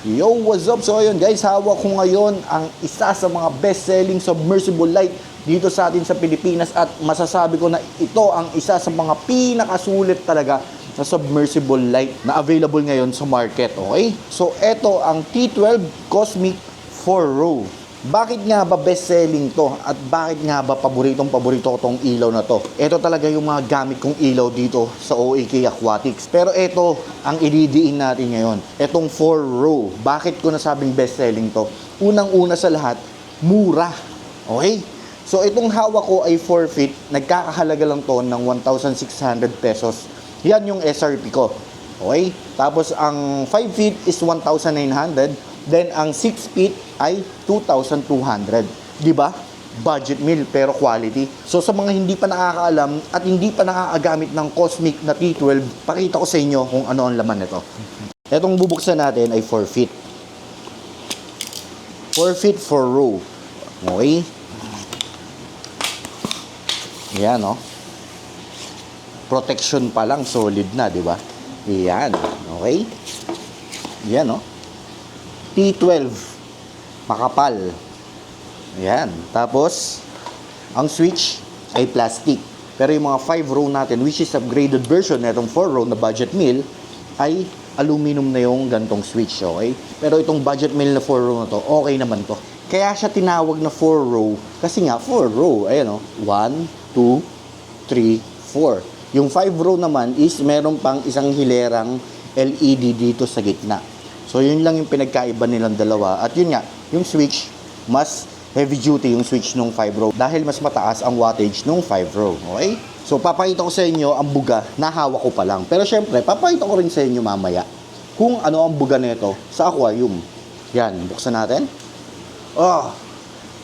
Yo, what's up? So ayun guys, hawak ko ngayon ang isa sa mga best-selling submersible light dito sa atin sa Pilipinas at masasabi ko na ito ang isa sa mga pinakasulit talaga na submersible light na available ngayon sa market, okay? So ito ang T12 Cosmic 4-row. Bakit nga ba best-selling to? At bakit nga ba paboritong-paborito ko tong ilaw na to? Ito talaga yung mga gamit kong ilaw dito sa OAK Aquatics. Pero ito ang ididiin natin ngayon. Itong 4-row. Bakit ko nasabing best-selling to? Unang-una sa lahat, mura. Okay? So itong hawak ko ay 4 feet. Nagkakahalaga lang to ng 1,600 pesos. Yan yung SRP ko. Okay? Tapos ang 5 feet is 1,900. Then, ang 6 feet ay 2,200. Diba? Budget meal, pero quality. So, sa mga hindi pa nakakaalam at hindi pa nakakagamit ng Cosmic na T12, pakita ko sa inyo kung ano ang laman nito. Itong bubuksan natin ay 4 feet. 4 feet for row. Okay? Yan, no? Protection pa lang, solid na, diba? Yan. Okay? Yan, no? T12 makapal. Ayan. Tapos ang switch ay plastic. Pero yung mga 5 row natin, which is upgraded version na itong 4 row na budget meal, ay aluminum na yung gantong switch, okay? Pero itong budget meal na 4 row na to, okay naman to. Kaya siya tinawag na 4 row kasi nga 4 row. Ayan, o. 1, 2, 3, 4. Yung 5 row naman is meron pang isang hilerang LED dito sa gitna. So, yun lang yung pinagkaiba nilang dalawa. At yun nga, yung switch, mas heavy duty yung switch nung 5 row dahil mas mataas ang wattage nung 5 row. Okay? So, papakita ko sa inyo ang buga na hawak ko pa lang. Pero syempre, papakita ko rin sa inyo mamaya kung ano ang buga nito sa aquarium. Yan, buksan natin. Oh,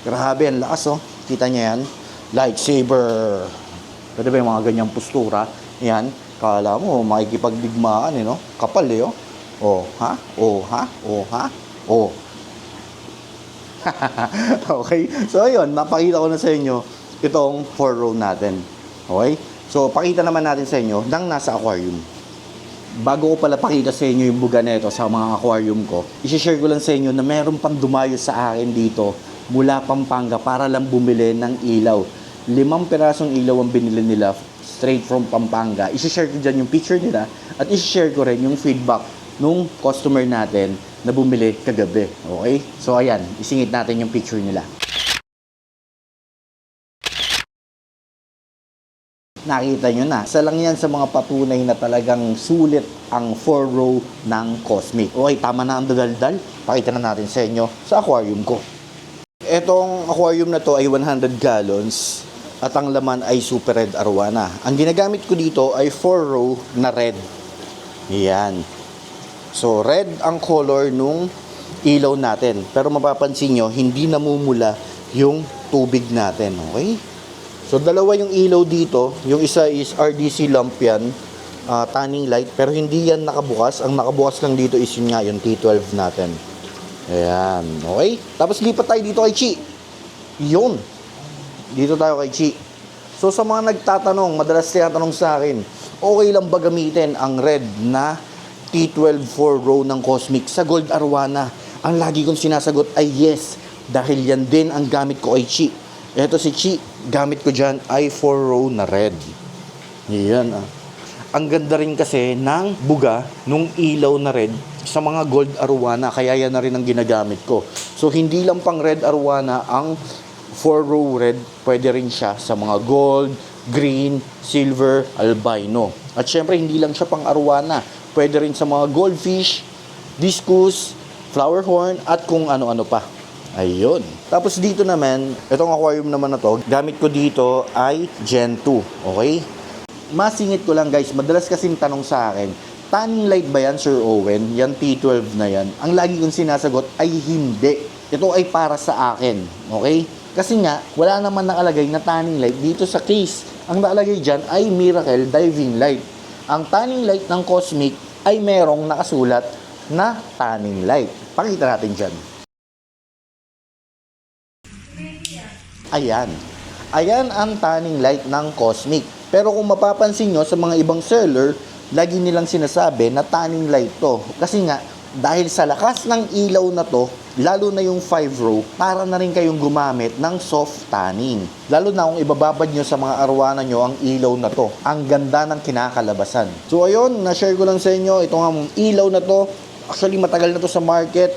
grabe, ang lakas, oh. Kita niya yan? Lightsaber. Pwede ba yung mga ganyang postura? Yan, kala mo, makikipagdigmaan, no? Kapal, eh, oh. Oh, ha? Oh, ha? Oh, ha? Oh. Okay? So, ayun, napakita ko na sa inyo itong 4 row natin. Okay? So, pakita naman natin sa inyo nang nasa aquarium. Bago ko pala pakita sa inyo yung buga nito sa mga aquarium ko, isi-share ko lang sa inyo na meron pang dumayo sa akin dito mula Pampanga para lang bumili ng ilaw. 5 pirasong ilaw ang binili nila straight from Pampanga. Isi-share ko dyan yung picture nila at isi-share ko rin yung feedback nung customer natin na bumili kagabi. Okay? So, ayan. Isingit natin yung picture nila. Nakita nyo na. Isa lang yan sa mga patunay na talagang sulit ang 4 row ng Cosmic. Okay, tama na ang daldal. Pakita na natin sa inyo sa aquarium ko. Etong aquarium na to ay 100 gallons at ang laman ay Super Red Arowana. Ang ginagamit ko dito ay 4 row na red. Yan. So, red ang color nung ilaw natin. Pero mapapansin nyo, hindi namumula yung tubig natin. Okay? So, dalawa yung ilaw dito. Yung isa is RDC lamp yan. Tanning light. Pero hindi yan nakabukas. Ang nakabukas lang dito is yun nga, yung T12 natin. Ayan. Okay? Tapos lipat tayo dito kay Chi. Yun. Dito tayo kay Chi. So, sa mga nagtatanong, madalas tinatanong sa akin, okay lang ba gamitin ang red na T12 4 row ng Cosmic sa Gold Arowana? Ang lagi kong sinasagot ay yes, dahil yan din ang gamit ko ay Chi. Ito si Chi, gamit ko dyan ay 4 row na red. Yan, ah. Ang ganda rin kasi ng buga nung ilaw na red sa mga Gold Arowana, kaya yan na rin ang ginagamit ko. So, hindi lang pang Red Arowana ang 4 row red, pwede rin siya sa mga gold, green, silver, albino. At syempre, hindi lang siya pang Arowana. Pwede rin sa mga goldfish, discus, flower horn, at kung ano-ano pa. Ayun. Tapos dito naman, itong aquarium naman na to, gamit ko dito ay Gen 2. Okay? Masingit ko lang guys, madalas kasing tanong sa akin, tanning light ba yan, Sir Owen? Yan T12 na yan. Ang lagi kong sinasagot ay hindi. Ito ay para sa akin. Okay? Kasi nga, wala naman nakalagay na tanning light dito sa case. Ang nakalagay dyan ay Miracle Diving Light. Ang tanning light ng Cosmic ay merong nakasulat na tanning light. Pakita natin dyan. Ayan. Ayan ang tanning light ng Cosmic. Pero kung mapapansin nyo sa mga ibang seller, lagi nilang sinasabi na tanning light to. Kasi nga, Dahil sa lakas ng ilaw na to, lalo na yung 5 row, para na rin kayong gumamit ng soft tanning. Lalo na kung ibababad nyo sa mga arwana nyo ang ilaw na to. Ang ganda ng kinakalabasan. So ayun, na-share ko lang sa inyo, ito nga ilaw na to. Actually, matagal na to sa market.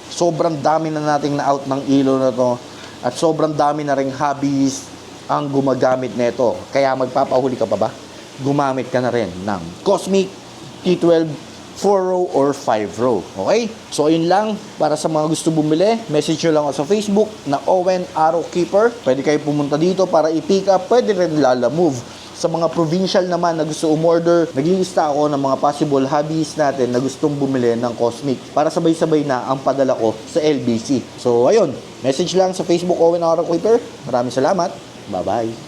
Sobrang dami na nating na-out ng ilaw na to. At sobrang dami na ring hobbies ang gumagamit nito. Kaya magpapahuli ka pa ba? Gumamit ka na rin ng Cosmic T12 4-row or 5-row. Okay? So, ayun lang. Para sa mga gusto bumili, message nyo lang ako sa Facebook na Owen Arrow Keeper. Pwede kayo pumunta dito para i-pick up. Pwede rin Lalamove. Sa mga provincial naman na gusto umorder, naglilista ako ng mga possible hobbies natin na gustong bumili ng Cosmic para sabay-sabay na ang padala ko sa LBC. So, ayun. Message lang sa Facebook Owen Arrow Keeper. Maraming salamat. Bye-bye.